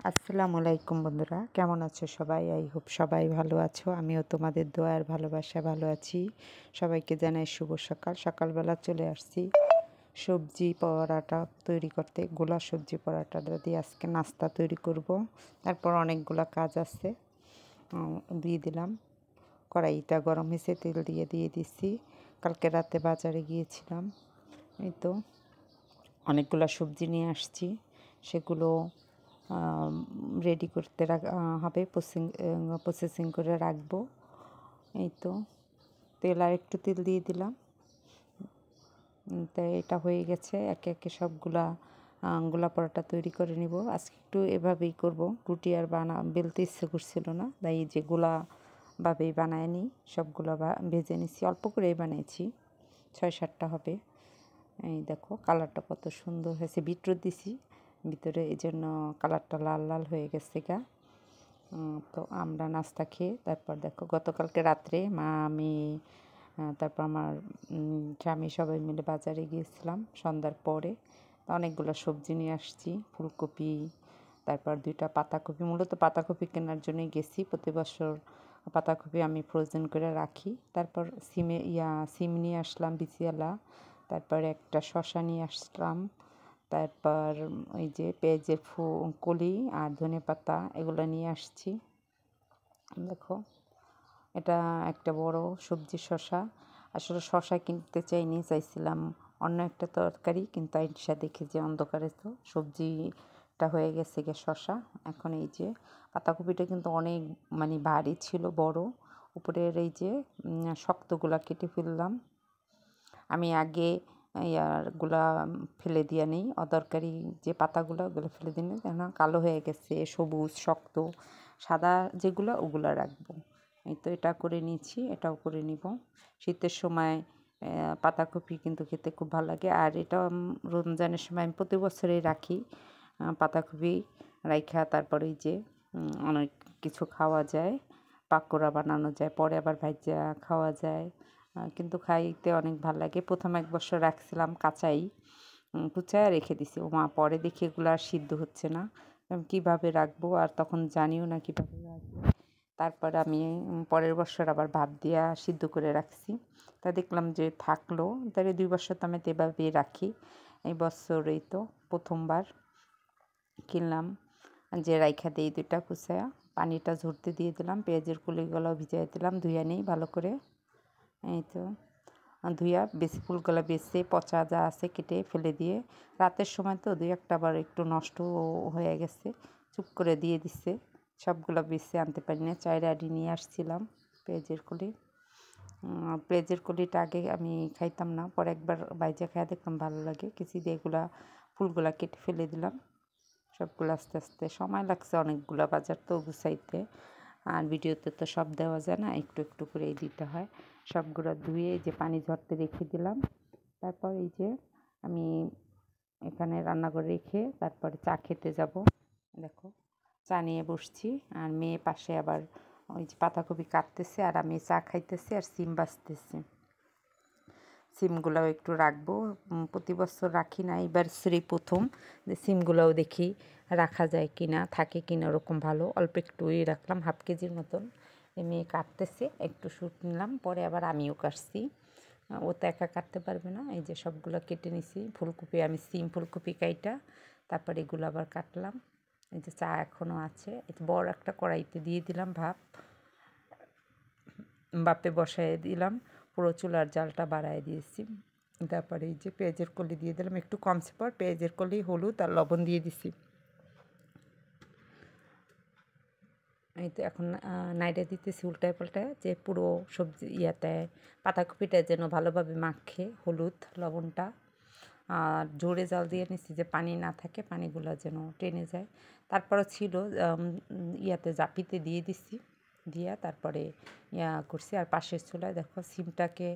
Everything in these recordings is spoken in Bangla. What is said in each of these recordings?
আসসালামু আলাইকুম বন্ধুরা, কেমন আছো সবাই? আই হোপ সবাই ভালো আছো। আমিও তোমাদের দোয়া আর ভালোবাসায় ভালো আছি। সবাইকে জানাই শুভ সকাল। সকালবেলা চলে আসছি সবজি পরাটা তৈরি করতে। গোলা সবজি পরাটাটা দিয়ে আজকে নাস্তা তৈরি করব। তারপর অনেকগুলো কাজ আছে, দিয়ে দিলাম। কড়াইটা গরম হয়েছে, তেল দিয়ে দিচ্ছি। কালকে রাতে বাজারে গিয়েছিলাম, এই তো অনেকগুলো সবজি নিয়ে আসছি। সেগুলো রেডি করতে হবে, প্রসেসিং করে রাখবো। এই তো তেল আর একটু তেল দিয়ে দিলাম। তাই এটা হয়ে গেছে। একে একে সবগুলা গোলা পরোটা তৈরি করে নিব। আজকে একটু এভাবেই করব। রুটি আর বেলতে ইচ্ছে করছিল না, তাই যে গোলাভাবেই বানায় নিই। সবগুলো ভেজে নিচ্ছি, অল্প করেই বানিয়েছি, 6-7টা হবে। এই দেখো কালারটা কত সুন্দর হয়েছে, বিটরুট দিছি ভিতরে, এই জন্য কালারটা লাল লাল হয়ে গেছে গা। তো আমরা নাস্তা খেয়ে তারপর দেখো গতকালকে রাত্রে মা, আমি, তারপর আমার স্বামী সবাই মিলে বাজারে গিয়েছিলাম সন্ধ্যার পরে। অনেকগুলো সবজি নিয়ে আসছি, ফুলকপি, তারপর 2টা পাতাকপি। মূলত পাতাকপি কেনার জন্যই গেছি। প্রতি বছর পাতাকপি আমি ফ্রোজেন করে রাখি। তারপর সিম নিয়ে আসলাম বিচিয়ালা। তারপর একটা শসা নিয়ে আসলাম। তারপর ওই যে পেঁয়াজের কলি আর ধনেপাতা এগুলো নিয়ে আসছি। দেখো এটা একটা বড় সবজি শসা। আসলে শসা কিনতে চাইছিলাম অন্য একটা তরকারি, কিন্তু আইসা দেখি যে অন্ধকারে তো সবজিটা হয়ে গেছে গিয়ে শসা। এখন এই যে পাতাকপিটা কিন্তু অনেক ভারী ছিল, বড়। উপরের এই যে শক্তগুলা কেটে ফেললাম। আমি আগে ইয়ারগুলা ফেলে দিয়ে নিই, অদরকারি যে পাতাগুলো ওগুলো ফেলে দিয়ে নিই, কেন কালো হয়ে গেছে, সবুজ শক্ত, সাদা যেগুলো ওগুলো রাখবো। এই তো এটা করে নিয়েছি, এটাও করে নিব। শীতের সময় পাতাকপি কিন্তু খেতে খুব ভালো লাগে। আর এটা রমজানের সময় আমি প্রতি বছরেই রাখি পাতাকপি রাইখা। তারপরে এই যে অনেক কিছু খাওয়া যায়, পাকোড়া বানানো যায়, পরে আবার ভাজা খাওয়া যায়। কিন্তু খাইতে অনেক ভালো লাগে। প্রথম 1 বছর রাখছিলাম কাঁচাই, কুচায় রেখে দিছি। ও মা, পরে দেখি এগুলো আর সিদ্ধ হচ্ছে না, আমি কীভাবে রাখবো, আর তখন জানিও না কীভাবে রাখবো। তারপর আমি পরের বছর আবার ভাপ দিয়া সিদ্ধ করে রাখছি। তা দেখলাম যে থাকলো, তাহলে 2 বছর তো আমি এভাবেই রাখি। এই বছর এই তো প্রথমবার কিনলাম যে রাইখা দিই 2টা কুচায়া। পানিটা ঝরতে দিয়ে দিলাম, পেঁয়াজের কলিগুলো ভিজিয়ে দিলাম, ধুয়ে নিই ভালো করে। এই তো ধুইয়া বেশি ফুলগুলো বেছে পচা যা আছে কেটে ফেলে দিয়ে, রাতের সময় তো 2-1টা আবার একটু নষ্ট হয়ে গেছে, চুপ করে দিয়ে দিচ্ছে। সবগুলো বেছে আনতে পারি না, 4 আড়ি নিয়ে আসছিলাম পেঁয়াজের কলি। পেঁয়াজের কলিটা আগে আমি খাইতাম না, পরে একবার বাইজা খাইয়া দেখলাম ভালো লাগে। কিছু দিয়ে এগুলা ফুলগুলা কেটে ফেলে দিলাম। সবগুলো আস্তে আস্তে সময় লাগছে অনেকগুলো, বাজার তো গুছাইতে, আর ভিডিওতে তো সব দেওয়া যায় না, একটু একটু করেই দিতে হয়। সবগুলো ধুয়ে যে পানি ঝরতে রেখে দিলাম। তারপর এই যে আমি এখানে রান্নাঘরে রেখে তারপরে চা খেতে যাব। দেখো চা নিয়ে বসছি, আর মেয়ে পাশে আবার ওই যে পাতাকপি কাটতেছে, আর আমি চা খাইতেছি আর সিম বাছতেছি। সিমগুলোও একটু রাখবো, প্রতি বছর রাখি না, এবার শ্রী প্রথম যে সিমগুলোও দেখি রাখা যায় কি না, থাকে কি না, ওরকম ভালো অল্প একটুই রাখলাম, 1/2 কেজির মতন। মেয়ে কাটতেছে, একটু শ্যুট নিলাম, পরে আবার আমিও কাটছি। ও তো একা কাটতে পারবে না। এই যে সবগুলো কেটে নিছি। ফুলকপি আমি ফুলকপি কাইটা তারপর এগুলো আবার কাটলাম। এই যে চা এখনও আছে, এই বড় একটা কড়াইতে দিয়ে দিলাম বাপে বসায় দিলাম, পুরো চুলার জালটা বাড়ায় দিয়েছি। তারপরে এই যে পেঁয়াজের কলি দিয়ে দিলাম, একটু কমছে পর পেঁয়াজের কলি, হলুদ আর লবণ দিয়ে দিছি। এই তো এখন নাইড়া দিতেছি উল্টায় পাল্টায়, যে পুরো সবজি পাতাকপিটা যেন ভালোভাবে মাখে হলুদ লবণটা। আর জোরে জাল দিয়ে নিচ্ছি যে পানি না থাকে, পানিগুলো যেন টেনে যায়। তারপরে ছিল জাপিতে দিয়ে দিচ্ছি, দিয়া তারপরে করছি। আর পাশের চুলায় দেখো সিমটাকে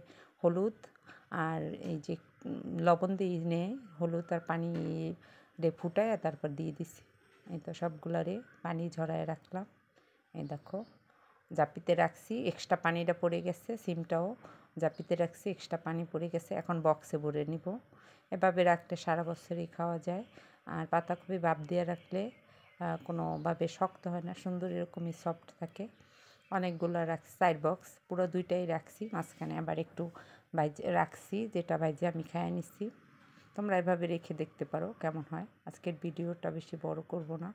হলুদ আর এই যে লবণ দিয়ে হলুদ আর পানি দিয়ে ফুটায় তারপর দিয়ে দিছি। এই তো সবগুলারে পানি ঝরায় রাখলাম। এই দেখো জাপিতে রাখছি, এক্সট্রা পানিটা পড়ে গেছে, সিমটাও জাপিতে রাখছি, এক্সট্রা পানি পড়ে গেছে, এখন বক্সে ভরে নিব। এভাবে রাখলে সারা বছরই খাওয়া যায়। আর পাতাকপি ভাপ দিয়ে রাখলে কোনোভাবে শক্ত হয় না, সুন্দর এরকমই সফট থাকে। অনেকগুলো রাখছি, 4 বক্স, পুরো 2টাই রাখছি, মাঝখানে আবার একটু ভাইজে রাখছি, যেটা ভাইজে আমি খাইয়ে নিচ্ছি। তোমরা এভাবে রেখে দেখতে পারো কেমন হয়। আজকের ভিডিওটা বেশি বড় করব না,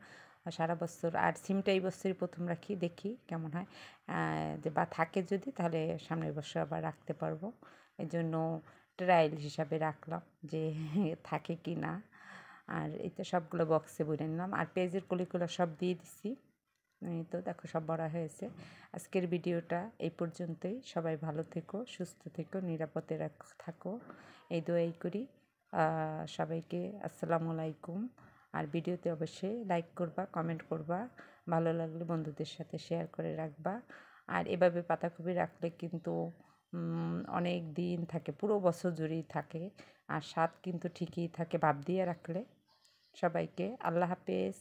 সারা বছর আর সিমটা এই বছরই প্রথম রাখি, দেখি কেমন হয়, যে বা থাকে যদি তাহলে সামনের বছর আবার রাখতে পারবো। এই জন্য ট্রায়াল হিসাবে রাখলাম যে থাকে কি না। আর এই তো সবগুলো বক্সে ভরে নিলাম, আর পেঁয়াজের কলিগুলো সব দিয়ে দিছি। এই তো দেখো সব ভরা হয়েছে। আজকের ভিডিওটা এই পর্যন্তই। সবাই ভালো থেকো, সুস্থ থেকো, নিরাপদে থাকো, এই দোয়াই করি। সবাইকে আসসালামু আলাইকুম। আর ভিডিওতে অবশ্যই লাইক করবা, কমেন্ট করবা, ভালো লাগলে বন্ধুদের সাথে শেয়ার করে রাখবা। আর এভাবে পাতাকপি রাখলে কিন্তু অনেক দিন থাকে, পুরো বছর জুড়েই থাকে, আর স্বাদ কিন্তু ঠিকই থাকে ভাপ দিয়ে রাখলে। সবাইকে আল্লাহ হাফেজ।